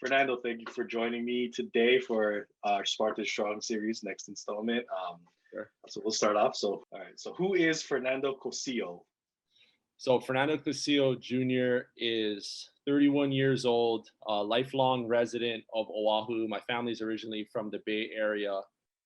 Fernando, thank you for joining me today for our Spartan Strong series, next installment. Sure. So we'll start off. All right. So who is Fernando Cosio? So Fernando Cosio Jr. is 31 years old, a lifelong resident of Oahu. My family's originally from the Bay Area,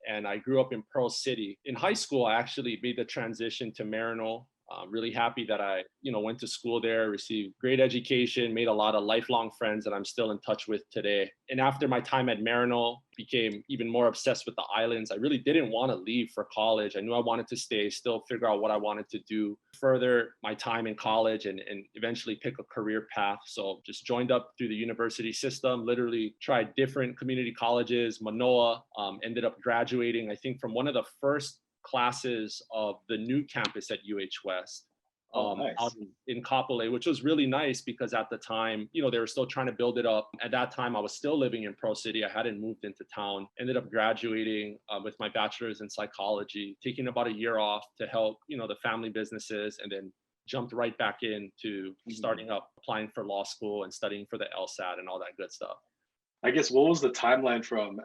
and I grew up in Pearl City. In high school, I actually made the transition to Maryknoll. I'm really happy that I, went to school there, received great education, made a lot of lifelong friends that I'm still in touch with today. And after my time at Maryknoll, became even more obsessed with the islands. I really didn't want to leave for college. I knew I wanted to stay, still figure out what I wanted to do, further my time in college and eventually pick a career path. So just joined up through the university system, literally tried different community colleges, Manoa, ended up graduating, I think, from one of the first classes of the new campus at West. Nice. Out in Kapolei, which was really nice because at the time, they were still trying to build it up. At that time, I was still living in Pro City. I hadn't moved into town. Ended up graduating with my bachelor's in psychology, taking about a year off to help, the family businesses, and then jumped right back into starting up, applying for law school and studying for the LSAT and all that good stuff. I guess what was the timeline from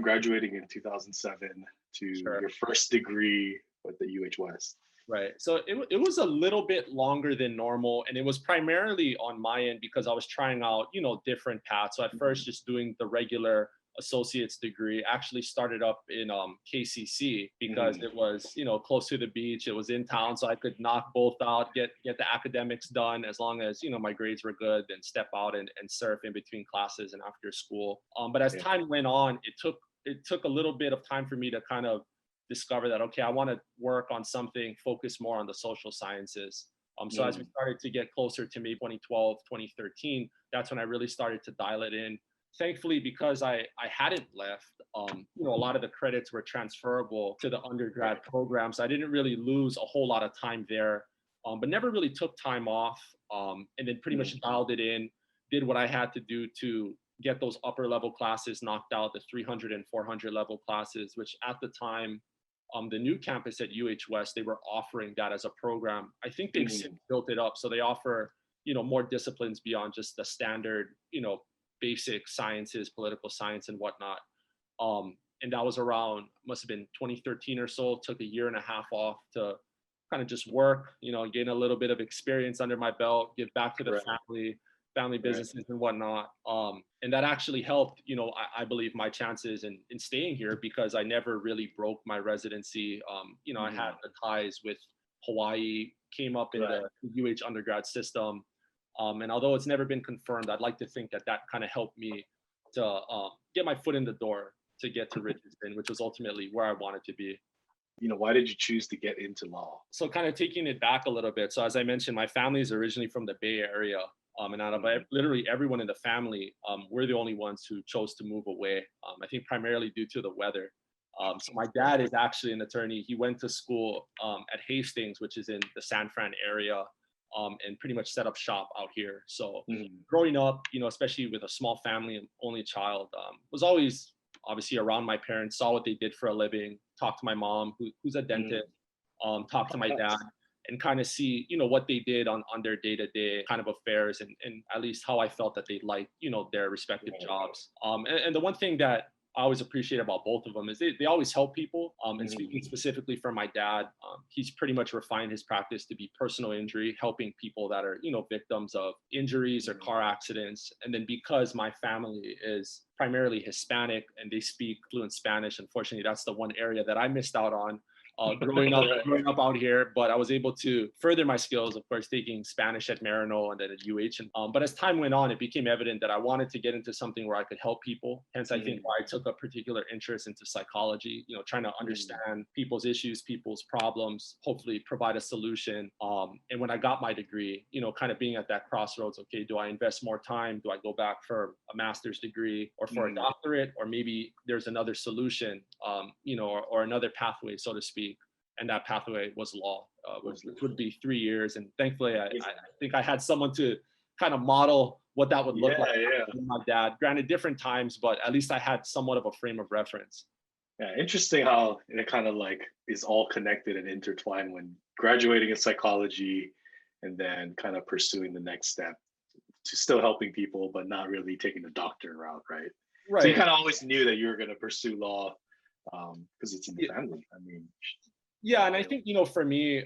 graduating in 2007 to your first degree with the West? Right. So it was a little bit longer than normal. And it was primarily on my end because I was trying out, different paths. So at first, just doing the regular associate's degree, actually started up in KCC because it was, close to the beach. It was in town. So I could knock both out, get the academics done as long as, my grades were good, then step out and surf in between classes and after school. But as time went on, it took a little bit of time for me to kind of discover that, okay, I want to work on something, focus more on the social sciences. So as we started to get closer to maybe 2012, 2013, that's when I really started to dial it in. Thankfully, because I hadn't left, a lot of the credits were transferable to the undergrad program. So I didn't really lose a whole lot of time there, but never really took time off, and then pretty much dialed it in, did what I had to do to get those upper level classes knocked out, the 300 and 400 level classes, which at the time, the new campus at West, they were offering that as a program. I think they've since built it up. So they offer, more disciplines beyond just the standard, basic sciences, political science and whatnot. And that was around, must have been 2013 or so. Took a year and a half off to kind of just work, gain a little bit of experience under my belt, give back to the family businesses and whatnot. And that actually helped, I believe my chances in staying here because I never really broke my residency. I had the ties with Hawaii, came up in the undergrad system. And although it's never been confirmed, I'd like to think that kind of helped me to get my foot in the door to get to Richardson, which was ultimately where I wanted to be. Why did you choose to get into law? So kind of taking it back a little bit. So as I mentioned, my family is originally from the Bay Area. And out of literally everyone in the family, we're the only ones who chose to move away. I think primarily due to the weather. So my dad is actually an attorney. He went to school at Hastings, which is in the San Fran area, and pretty much set up shop out here. So growing up, especially with a small family and only child, was always obviously around my parents, saw what they did for a living, talked to my mom, who's a dentist, talked to my dad, and kind of see, what they did on their day-to-day kind of affairs and at least how I felt that they liked, their respective jobs. And the one thing that I always appreciate about both of them is they always help people. And speaking specifically for my dad, he's pretty much refined his practice to be personal injury, helping people that are, victims of injuries or car accidents. And then because my family is primarily Hispanic and they speak fluent Spanish, unfortunately, that's the one area that I missed out on. Growing up out here, but I was able to further my skills, of course, taking Spanish at Maryknoll and then at But as time went on, it became evident that I wanted to get into something where I could help people. Hence, I think why I took a particular interest into psychology, trying to understand people's issues, people's problems, hopefully provide a solution. And when I got my degree, kind of being at that crossroads, okay, do I invest more time? Do I go back for a master's degree or for a doctorate? Or maybe there's another solution, or another pathway, so to speak. And that pathway was law, which would be 3 years. And thankfully, I think I had someone to kind of model what that would look like. My dad, granted different times, but at least I had somewhat of a frame of reference. Yeah, interesting how it kind of like is all connected and intertwined when graduating in psychology and then kind of pursuing the next step. to still helping people, but not really taking the doctor route, right? So you Right. kind of always knew that you were going to pursue law because it's in the family. I mean, Yeah, and I think, for me,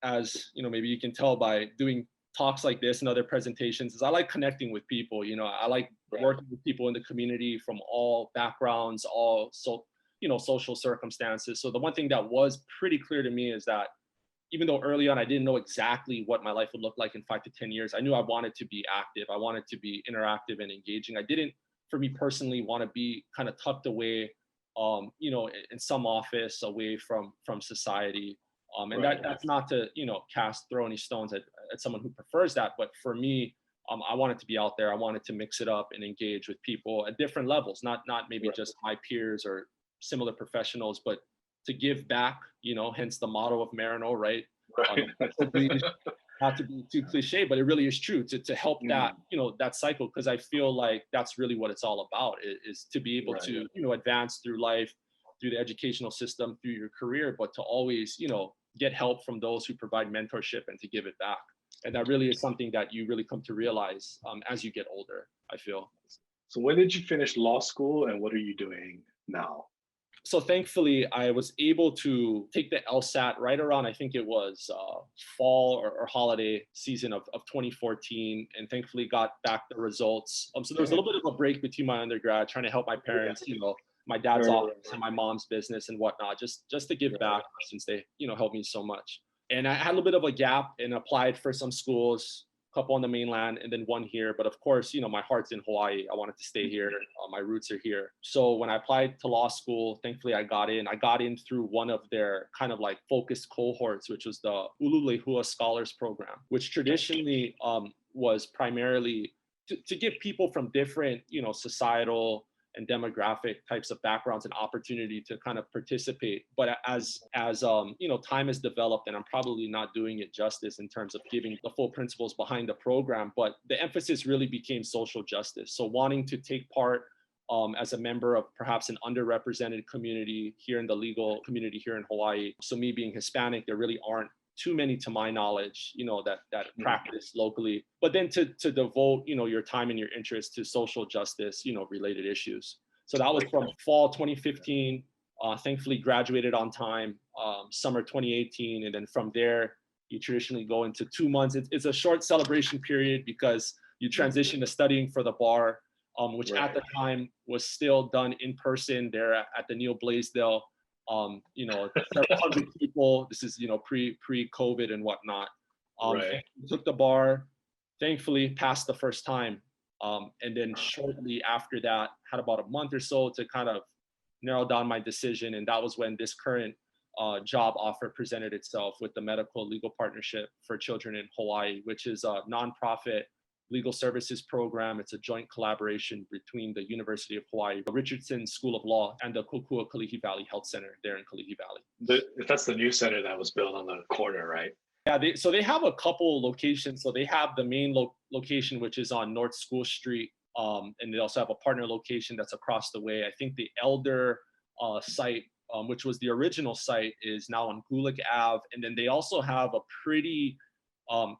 as maybe you can tell by doing talks like this and other presentations, is I like connecting with people. I like right, working with people in the community from all backgrounds, all social circumstances. So the one thing that was pretty clear to me is that even though early on I didn't know exactly what my life would look like in 5 to 10 years, I knew I wanted to be active. I wanted to be interactive and engaging. I didn't, for me personally, want to be kind of tucked away, in some office away from society. And right, that's not to, throw any stones at someone who prefers that. But for me, I wanted to be out there. I wanted to mix it up and engage with people at different levels, not maybe right, just my peers or similar professionals, but to give back, hence the motto of Maryknoll, right? right. Not to be too cliche, but it really is true to help that, Mm, that cycle. Cause I feel like that's really what it's all about is to be able right, to, advance through life, through the educational system, through your career, but to always, get help from those who provide mentorship and to give it back. And that really is something that you really come to realize as you get older, I feel. So when did you finish law school and what are you doing now? So thankfully, I was able to take the LSAT right around, I think it was fall or holiday season of 2014, and thankfully got back the results. So there was a little bit of a break between my undergrad, trying to help my parents, my dad's Right, office and my mom's business and whatnot, just to give back since they, helped me so much. And I had a little bit of a gap and applied for some schools, couple on the mainland and then one here. But of course, my heart's in Hawaii. I wanted to stay here. My roots are here. So when I applied to law school, thankfully I got in. I got in through one of their kind of like focused cohorts, which was the Lehua Scholars Program, which traditionally was primarily to give people from different, societal and demographic types of backgrounds an opportunity to kind of participate. But as time has developed, and I'm probably not doing it justice in terms of giving the full principles behind the program, but the emphasis really became social justice. So wanting to take part as a member of perhaps an underrepresented community here in the legal community here in Hawaii. So me being Hispanic, there really aren't too many to my knowledge, that practice locally, but then to devote, your time and your interest to social justice, related issues. So that was from fall 2015, thankfully graduated on time, summer 2018. And then from there, you traditionally go into 2 months. It's a short celebration period because you transition to studying for the bar, which at the time was still done in person there at the Neil Blaisdell. Several hundred people. This is, pre-COVID and whatnot. Took the bar, thankfully passed the first time. And then shortly after that, had about a month or so to kind of narrow down my decision. And that was when this current job offer presented itself with the Medical Legal Partnership for Children in Hawaii, which is a nonprofit legal services program. It's a joint collaboration between the University of Hawaii, the Richardson School of Law, and the Kokua Kalihi Valley Health Center there in Kalihi Valley. That's the new center that was built on the corner, right? Yeah, they have a couple locations. So they have the main location, which is on North School Street, and they also have a partner location that's across the way. I think the Elder site, which was the original site, is now on Gulick Ave, and then they also have a pretty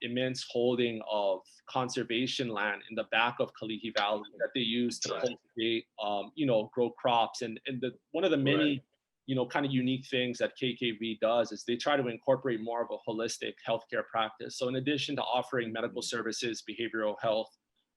immense holding of conservation land in the back of Kalihi Valley that they use to cultivate, grow crops. And one of the many, kind of unique things that KKV does is they try to incorporate more of a holistic healthcare practice. So in addition to offering medical services, behavioral health,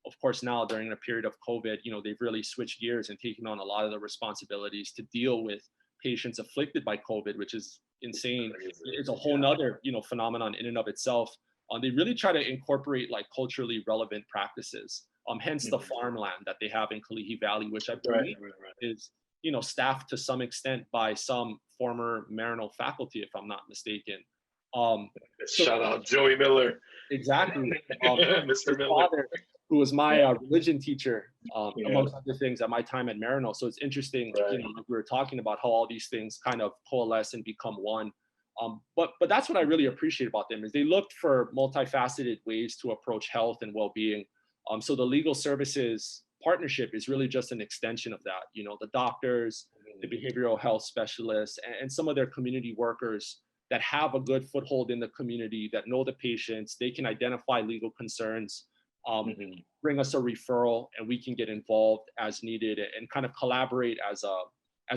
of course, now during a period of COVID, they've really switched gears and taken on a lot of the responsibilities to deal with patients afflicted by COVID, which is insane. It's a whole nother, phenomenon in and of itself. They really try to incorporate like culturally relevant practices. Hence the farmland that they have in Kalihi Valley, which I believe is, staffed to some extent by some former Maryknoll faculty, if I'm not mistaken. Shout out Joey Miller. Exactly. Mr. Miller. Father, who was my religion teacher, amongst other things, at my time at Maryknoll. So it's interesting, like we were talking about how all these things kind of coalesce and become one. But that's what I really appreciate about them is they looked for multifaceted ways to approach health and well-being. So the legal services partnership is really just an extension of that. The doctors, the behavioral health specialists, and some of their community workers that have a good foothold in the community, that know the patients, they can identify legal concerns, bring us a referral, and we can get involved as needed and kind of collaborate as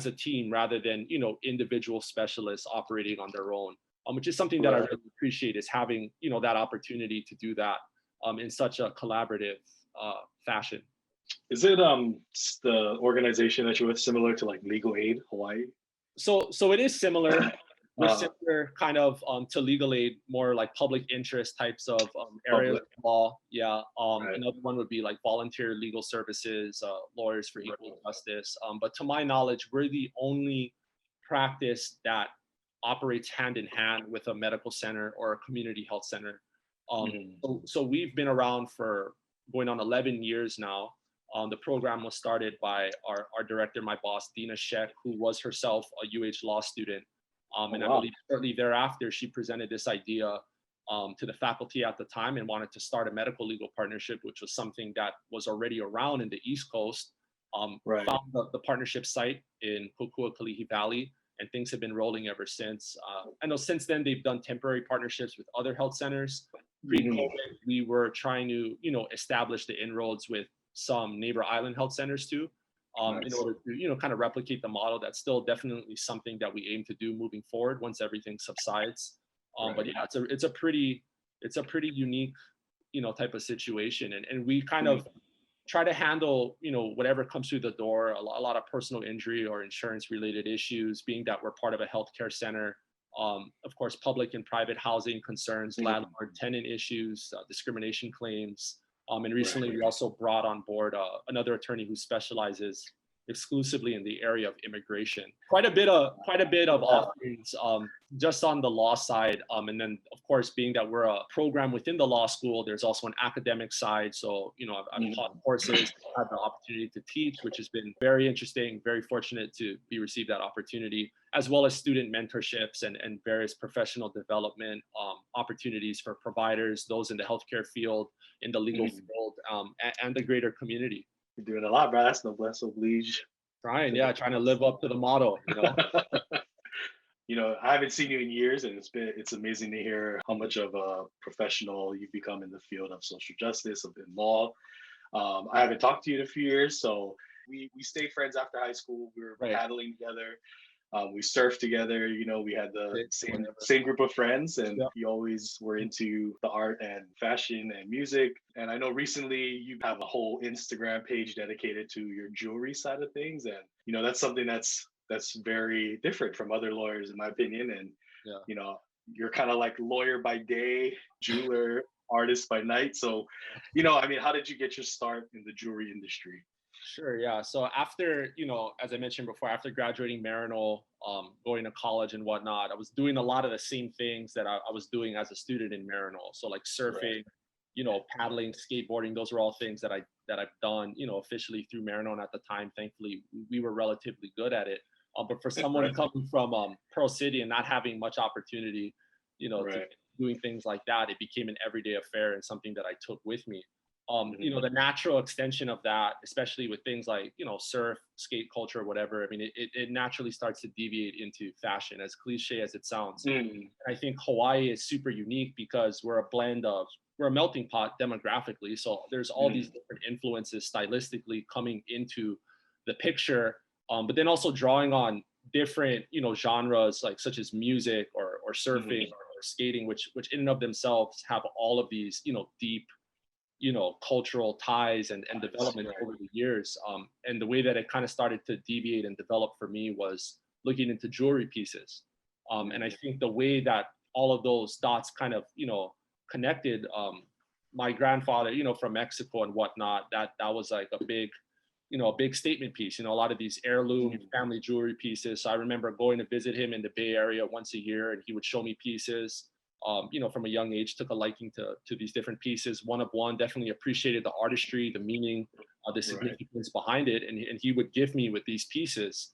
a team rather than, individual specialists operating on their own, which is something that I really appreciate, is having, that opportunity to do that in such a collaborative fashion. Is it the organization that you're with similar to like Legal Aid Hawaii? So it is similar. We're similar kind of to legal aid, more like public interest types of areas of law. Yeah. Another one would be like volunteer legal services, lawyers for equal justice. But to my knowledge, we're the only practice that operates hand in hand with a medical center or a community health center. So we've been around for going on 11 years now. The program was started by our director, my boss, Dina Sheck, who was herself a UH law student. And I believe shortly thereafter, she presented this idea to the faculty at the time and wanted to start a medical legal partnership, which was something that was already around in the East Coast. Found the partnership site in Kokua Kalihi Valley, and things have been rolling ever since. I know since then they've done temporary partnerships with other health centers. Pre-COVID, we were trying to, establish the inroads with some neighbor island health centers too. In order to, kind of replicate the model. That's still definitely something that we aim to do moving forward once everything subsides. But yeah, it's a pretty unique, type of situation. And we kind of try to handle, whatever comes through the door, a lot of personal injury or insurance related issues, being that we're part of a healthcare center. Of course, public and private housing concerns, landlord tenant issues, discrimination claims. And recently we also brought on board another attorney who specializes exclusively in the area of immigration. Quite a bit of offerings just on the law side. And then of course, being that we're a program within the law school, there's also an academic side. So, I've taught courses, had the opportunity to teach, which has been very interesting, very fortunate to be received that opportunity, as well as student mentorships and various professional development opportunities for providers, those in the healthcare field, in the legal field, and the greater community. You're doing a lot, bro. That's noblesse oblige. Trying to live up to the motto. I haven't seen you in years, and it's amazing to hear how much of a professional you've become in the field of social justice, in law. I haven't talked to you in a few years, so we stayed friends after high school. We were paddling together. We surfed together. We had the same group of friends, and we always were into the art and fashion and music. And I know recently you have a whole Instagram page dedicated to your jewelry side of things, and that's something that's very different from other lawyers, in my opinion. And you're kind of like lawyer by day, jeweler, artist by night. So, how did you get your start in the jewelry industry? Sure. Yeah. So after, as I mentioned before, after graduating Maryknoll, going to college and whatnot, I was doing a lot of the same things that I was doing as a student in Maryknoll. So like surfing, paddling, skateboarding, those are all things that I've done, officially through Maryknoll. At the time, thankfully, we were relatively good at it. But for someone coming from Pearl City and not having much opportunity, to doing things like that, it became an everyday affair and something that I took with me. The natural extension of that, especially with things like, surf, skate culture, whatever, it naturally starts to deviate into fashion, as cliche as it sounds. I think Hawaii is super unique because we're a melting pot demographically. So there's all these different influences stylistically coming into the picture, but then also drawing on different, genres like such as music or surfing or skating, which in and of themselves have all of these, deep, cultural ties and development over the years. And the way that it kind of started to deviate and develop for me was looking into jewelry pieces. And I think the way that all of those dots kind of, connected, my grandfather, from Mexico and whatnot, that was like a big statement piece, a lot of these heirloom family jewelry pieces. So I remember going to visit him in the Bay Area once a year, and he would show me pieces. From a young age, took a liking to these different pieces. One of one, definitely appreciated the artistry, the meaning, the significance behind it. And he would give me with these pieces.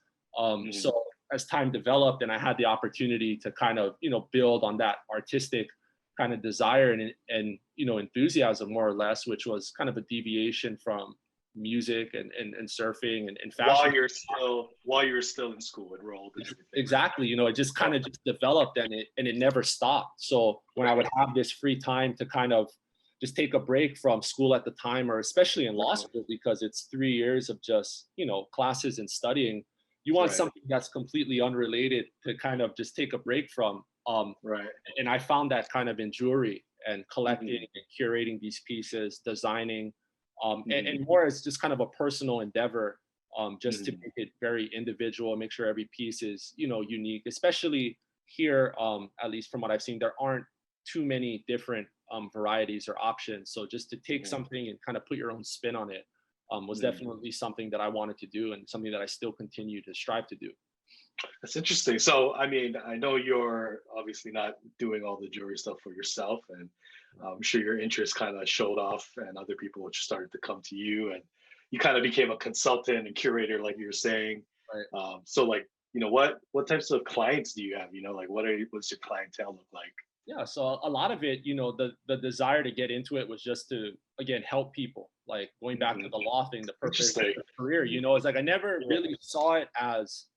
So as time developed and I had the opportunity to kind of, build on that artistic kind of desire and enthusiasm, more or less, which was kind of a deviation from music and surfing and fashion. While you were still in school, enrolled. Exactly. It just kind of just developed and it never stopped. So when I would have this free time to kind of just take a break from school at the time, or especially in law Right. school, because it's 3 years of just, classes and studying. You want Right. something that's completely unrelated to kind of just take a break from. Right. And I found that kind of in jewelry and collecting Mhm. and curating these pieces, designing, and Mhm. more as just kind of a personal endeavor, just to Mhm. make it very individual, make sure every piece is, unique, especially here, at least from what I've seen, there aren't too many different varieties or options. So just to take Mhm. something and kind of put your own spin on it was Mhm. definitely something that I wanted to do, and something that I still continue to strive to do. That's interesting. So, I mean, I know you're obviously not doing all the jewelry stuff for yourself, and I'm sure your interest kind of showed off, and other people just started to come to you, and you kind of became a consultant and curator, like you were saying. Right. So, like, what types of clients do you have? Like, what's your clientele look like? Yeah, so a lot of it, the desire to get into it was just to, again, help people. Like going back to Hmm. the law thing, the purpose of Interesting. the career, it's like I never Yeah. really saw it as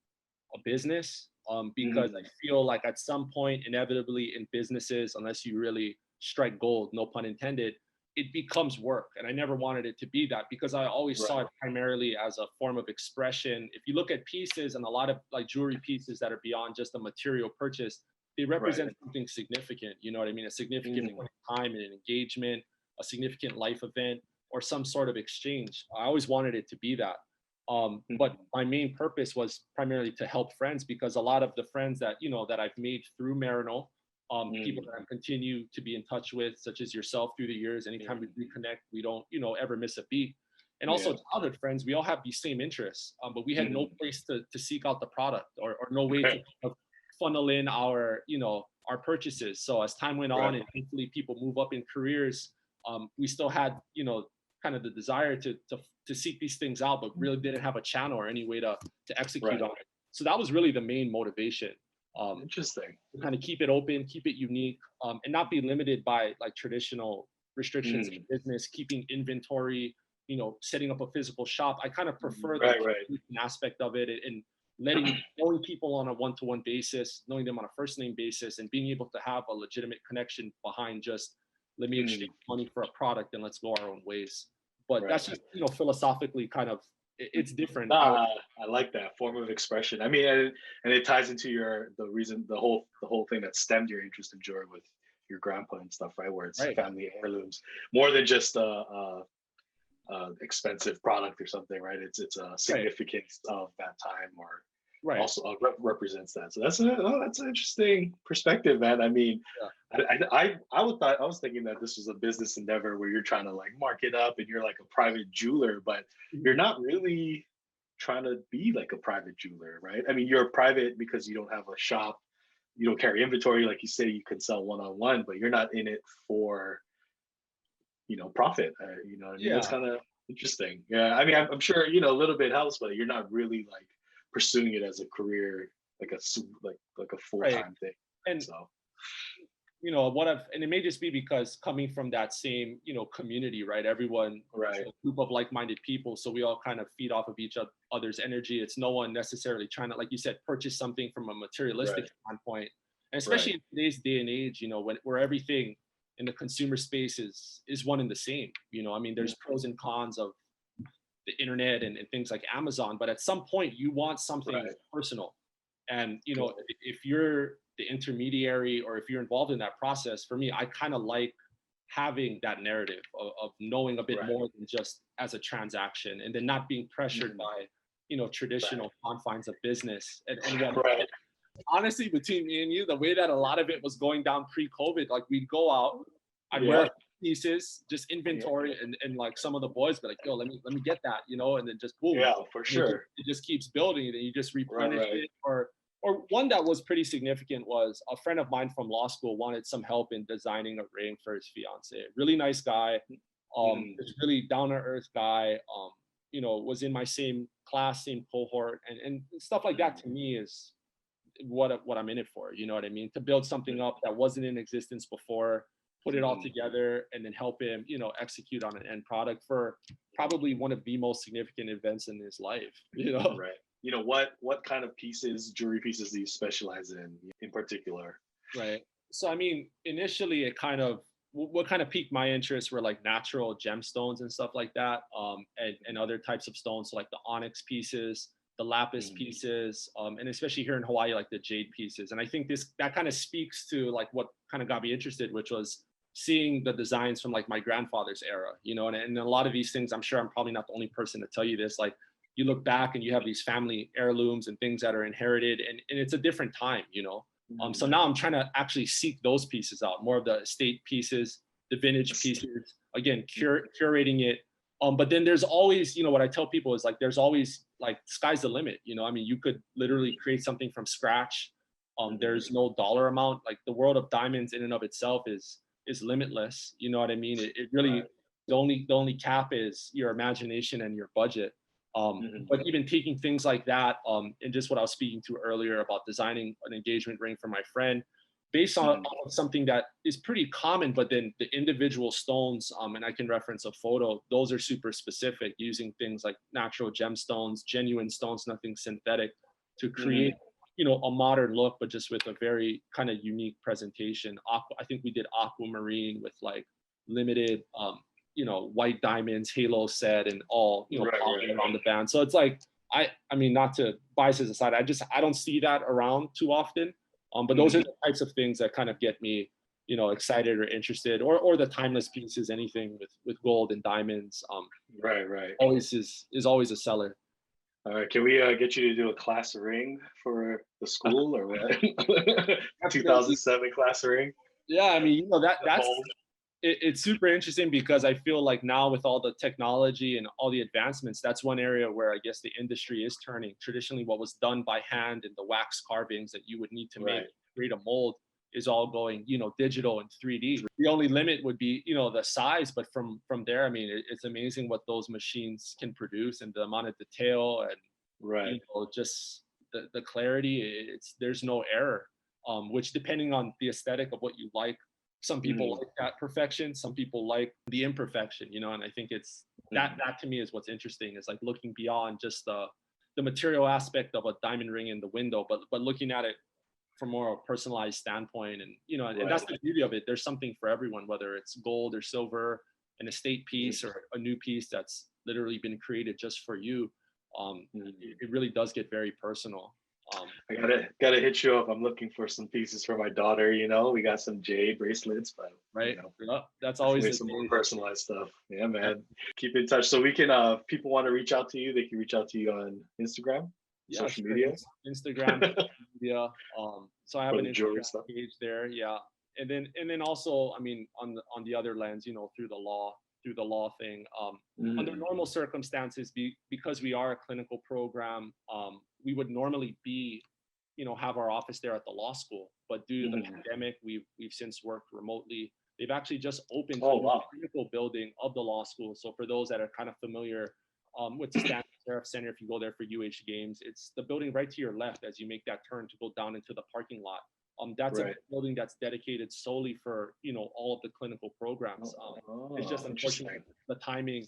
a business, because I Hmm. feel like at some point, inevitably in businesses, unless you really strike gold, no pun intended, it becomes work. And I never wanted it to be that, because I always saw Right. it primarily as a form of expression. If you look at pieces, and a lot of like jewelry pieces that are beyond just a material purchase, they Right. represent something significant. You know what I mean? A significant Hmm. point in time and an engagement, a significant life event, or some sort of exchange. I always wanted it to be that. But Hmm. my main purpose was primarily to help friends, because a lot of the friends that that I've made through Maryknoll, people Hmm. that I continue to be in touch with, such as yourself through the years. Anytime we reconnect, we don't ever miss a beat. And also Yeah. childhood friends, we all have these same interests, but we had no Hmm. place to seek out the product, or no way to Right. kind of funnel in our our purchases. So as time went on, Right. and hopefully people move up in careers, we still had kind of the desire to seek these things out, but really didn't have a channel or any way to execute Right. on it. So that was really the main motivation, Interesting. to kind of keep it open, keep it unique, and not be limited by like traditional restrictions in Hmm. business, keeping inventory, setting up a physical shop. I kind of prefer the Right. Right. aspect of it, and knowing people on a one-to-one basis, knowing them on a first name basis, and being able to have a legitimate connection behind just let me Mm. exchange money for a product and let's go our own ways. But Right. that's just philosophically kind of it's different. Nah, I like that form of expression. I mean, and it ties into the whole thing that stemmed your interest in jewelry with your grandpa and stuff, right? Where it's Right, family heirlooms, more than just a expensive product or something, right? It's a right, significance of that time, or right. also represents that. So that's an interesting perspective, man. I mean, Yeah. I was thinking that this was a business endeavor where you're trying to like mark it up and you're like a private jeweler, but you're Mhm. not really trying to be like a private jeweler, right? I mean, you're private because you don't have a shop, you don't carry inventory, like you say, you can sell one on one, but you're not in it for profit. You know what I mean? That's Yeah. kind of interesting. Yeah, I mean, I'm sure a little bit helps, but you're not really like pursuing it as a career, like like a full Right. time thing. And So and it may just be because coming from that same community, right? Everyone is right, a group of like-minded people, so we all kind of feed off of each other's energy. It's no one necessarily trying to, like you said, purchase something from a materialistic right, standpoint. And right. especially in today's day and age, where everything in the consumer space is one and the same. I mean, there's Mhm. pros and cons of the internet and things like Amazon, but at some point you want something Right. personal. And Yeah. if you're the intermediary, or if you're involved in that process, for me, I kind of like having that narrative of knowing a bit Right. more than just as a transaction, and then not being pressured Mhm. by Right. traditional confines of business. And what Right. honestly, between me and you, the way that a lot of it was going down pre-COVID, like we'd go out, I'd wear a Yeah. few pieces, just Yeah. inventory, and like some of the boys be like, yo, let me get that, and then just boom. Yeah. For And sure. it just keeps building, and you just Right. replenish Right. it. Or one that was pretty significant was a friend of mine from law school wanted some help in designing a ring for his fiance. Really nice guy, Mhm. just really down to earth guy. Was in my same class, same cohort, and stuff like that. Mhm. To me is what I'm in it for. You know what I mean? To build something up that wasn't in existence before, put it all Mhm. together, and then help him, execute on an end product for probably one of the most significant events in his life. Right. What kind of jewelry pieces do you specialize in particular? Right. So I mean, initially it kind of what kind of piqued my interest were like natural gemstones and stuff like that, and other types of stones, so like the onyx pieces, the lapis pieces, and especially here in Hawaii, like the jade pieces. And I think that kind of speaks to like what kind of got me interested, which was seeing the designs from like my grandfather's era, and a lot of these things, I'm sure I'm probably not the only person to tell you this, like you look back and you have these family heirlooms and things that are inherited, and it's a different time. So now I'm trying to actually seek those pieces out, more of the estate pieces, the vintage pieces, again, curating it. But then there's always, what I tell people is like, there's always like, sky's the limit. I mean, you could literally create something from scratch. There's no dollar amount. Like the world of diamonds in and of itself is limitless. You know what I mean? It really, the only cap is your imagination and your budget. But even taking things like that, and just what I was speaking to earlier about designing an engagement ring for my friend, based on something that is pretty common, but then the individual stones, and I can reference a photo, those are super specific, using things like natural gemstones, genuine stones, nothing synthetic, to create, a modern look, but just with a very kind of unique presentation. I think we did aquamarine with like limited, white diamonds, halo set, and all, around the band. So it's like, I mean, not to biases aside, I don't see that around too often. But those are the types of things that kind of get me, excited or interested, or the timeless pieces, anything with gold and diamonds. Right. Always is always a seller. All right, can we get you to do a class ring for the school or what? 2007 class ring. Yeah, I mean, that's it's super interesting, because I feel like now with all the technology and all the advancements, that's one area where I guess the industry is turning. Traditionally, what was done by hand and the wax carvings that you would need to create a mold is all going, digital and 3D. The only limit would be, the size, but from there, I mean, it's amazing what those machines can produce, and the amount of detail and just the clarity. There's no error, which, depending on the aesthetic of what you like, some people like that perfection, some people like the imperfection, and I think it's that to me is what's interesting, is like looking beyond just the material aspect of a diamond ring in the window, but looking at it from more a personalized standpoint. And and that's the beauty of it. There's something for everyone, whether it's gold or silver, an estate piece, or a new piece that's literally been created just for you. It really does get very personal. I gotta hit you up. I'm looking for some pieces for my daughter. We got some jade bracelets, but that's always some more personalized stuff. Yeah, man. Keep in touch. So we can, people want to reach out to you, they can reach out to you on Instagram, social media. Instagram, media. So I have an Instagram page there. Yeah. And then also, I mean, on the other lens, through the law thing, under normal circumstances, because we are a clinical program, we would normally have our office there at the law school, but due to the pandemic, we've since worked remotely. They've actually just opened the clinical building of the law school. So for those that are kind of familiar with the Stanford Seraph Center, if you go there for UH games, it's the building right to your left as you make that turn to go down into the parking lot. That's a building that's dedicated solely for all of the clinical programs. It's just unfortunate the timing,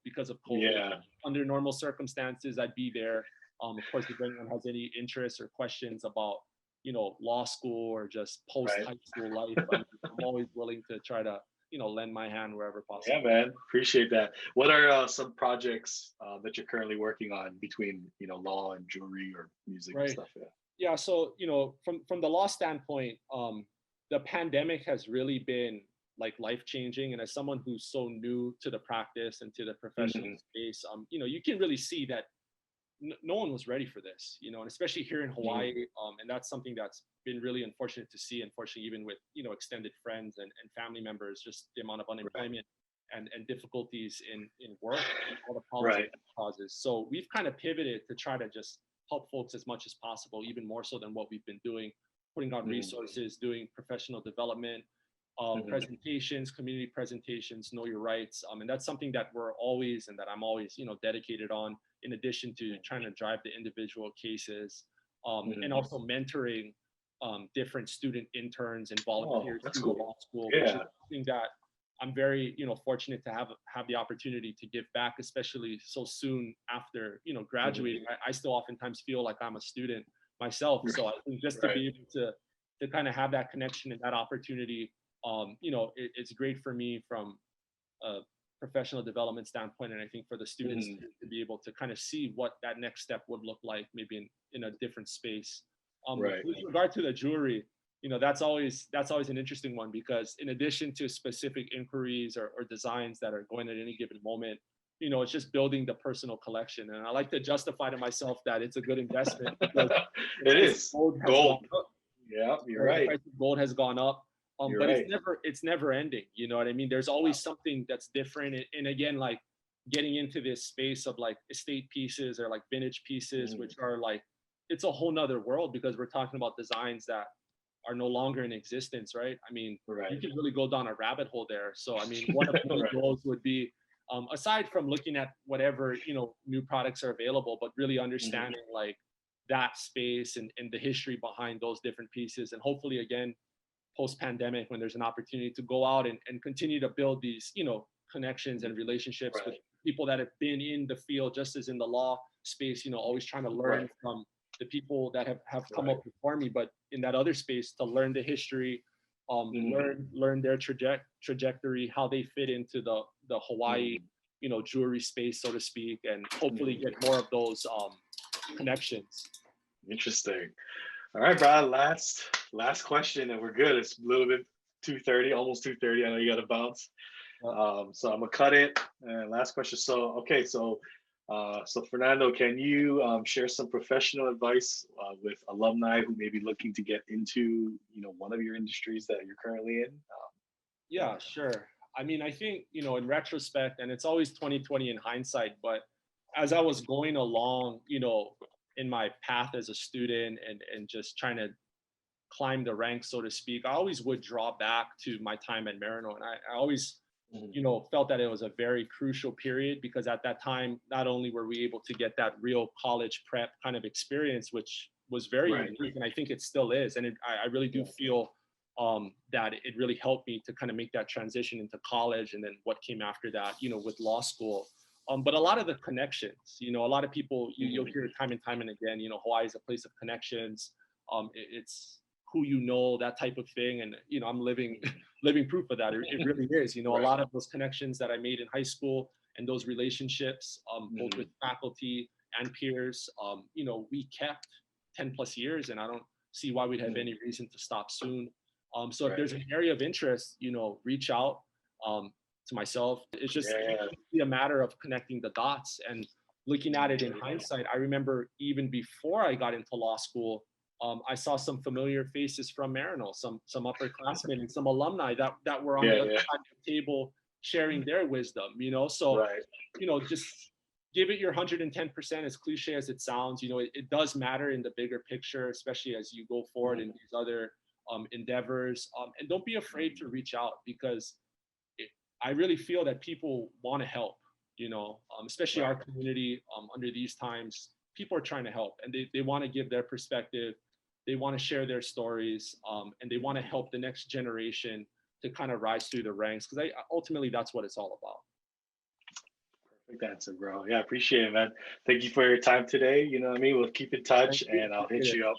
because of COVID. Yeah. Under normal circumstances, I'd be there. Of course, if anyone has any interest or questions about law school or just post high school life, I'm always willing to try to lend my hand wherever possible. Yeah, man, appreciate that. What are some projects that you're currently working on between law and jewelry or music and stuff? Yeah, so from the law standpoint, the pandemic has really been like life-changing, and as someone who's so new to the practice and to the professional space, you can really see that no one was ready for this, and especially here in Hawaii, and that's something that's been really unfortunate to see. Unfortunately, even with extended friends and family members, just the amount of unemployment and difficulties in work and all the problems it causes. So we've kind of pivoted to try to just help folks as much as possible, even more so than what we've been doing, putting out resources, doing professional development, presentations, community presentations, know your rights. And that's something that we're always, and that I'm always, dedicated on, in addition to trying to drive the individual cases, and also mentoring different student interns and volunteers through the law school, which is something that I'm very, fortunate to have the opportunity to give back, especially so soon after, graduating. I still oftentimes feel like I'm a student myself. So I think just to be able to kind of have that connection and that opportunity it's great for me from a professional development standpoint, and I think for the students to be able to kind of see what that next step would look like, maybe in a different space. Right. With regard to the jewelry, that's always an interesting one, because in addition to specific inquiries or designs that are going at any given moment, it's just building the personal collection. And I like to justify to myself that it's a good investment because It is gold. Yeah, you're right. The price of gold has gone up. You're But right. it's never ending. You know what I mean? There's always something that's different. And again, like getting into this space of like estate pieces or like vintage pieces, which are like, it's a whole nother world, because we're talking about designs that are no longer in existence, right? I mean, you can really go down a rabbit hole there. So, I mean, one of the main goals would be, aside from looking at whatever, new products are available, but really understanding like that space and the history behind those different pieces. And hopefully, again, post-pandemic, when there's an opportunity to go out and continue to build these, connections and relationships with people that have been in the field, just as in the law space, always trying to learn from the people that have come up before me, but in that other space, to learn the history, learn their trajectory, how they fit into the Hawaii, jewelry space, so to speak, and hopefully get more of those connections. Interesting. All right, Brad. Last question, and we're good. It's a little bit 2:30, almost 2:30. I know you got to bounce, so I'm gonna cut it. And last question. So, okay, so Fernando, can you share some professional advice with alumni who may be looking to get into, one of your industries that you're currently in? Yeah, sure. I mean, I think, in retrospect, and it's always 2020 in hindsight, but as I was going along, in my path as a student and just trying to climb the ranks, so to speak, I always would draw back to my time at Maryknoll. And I always, felt that it was a very crucial period, because at that time, not only were we able to get that real college prep kind of experience, which was very unique, and I think it still is. And I really do feel that it really helped me to kind of make that transition into college, and then what came after that, with law school. But a lot of the connections, a lot of people, you'll hear time and time and again, Hawaii is a place of connections. It's who that type of thing. And, I'm living proof of that. It really is, a lot of those connections that I made in high school and those relationships, both with faculty and peers, we kept 10 plus years, and I don't see why we'd have any reason to stop soon. So if there's an area of interest, reach out to myself. It's just a matter of connecting the dots and looking at it in hindsight. I remember even before I got into law school, I saw some familiar faces from Maryknoll, some upperclassmen and some alumni that were on the other side of the table sharing their wisdom, So, just give it your 110%, as cliche as it sounds. It does matter in the bigger picture, especially as you go forward in these other endeavors. And don't be afraid to reach out, because I really feel that people want to help, especially our community under these times. People are trying to help, and they want to give their perspective. They want to share their stories, and they want to help the next generation to kind of rise through the ranks, because ultimately that's what it's all about. Perfect answer, bro. Yeah, appreciate it, man. Thank you for your time today. You know what I mean? We'll keep in touch, and I'll hit you up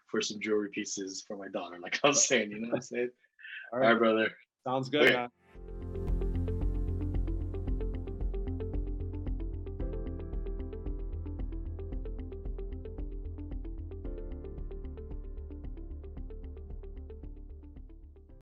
for some jewelry pieces for my daughter, like I was saying. You know what I'm saying? All right, brother. Sounds good, man.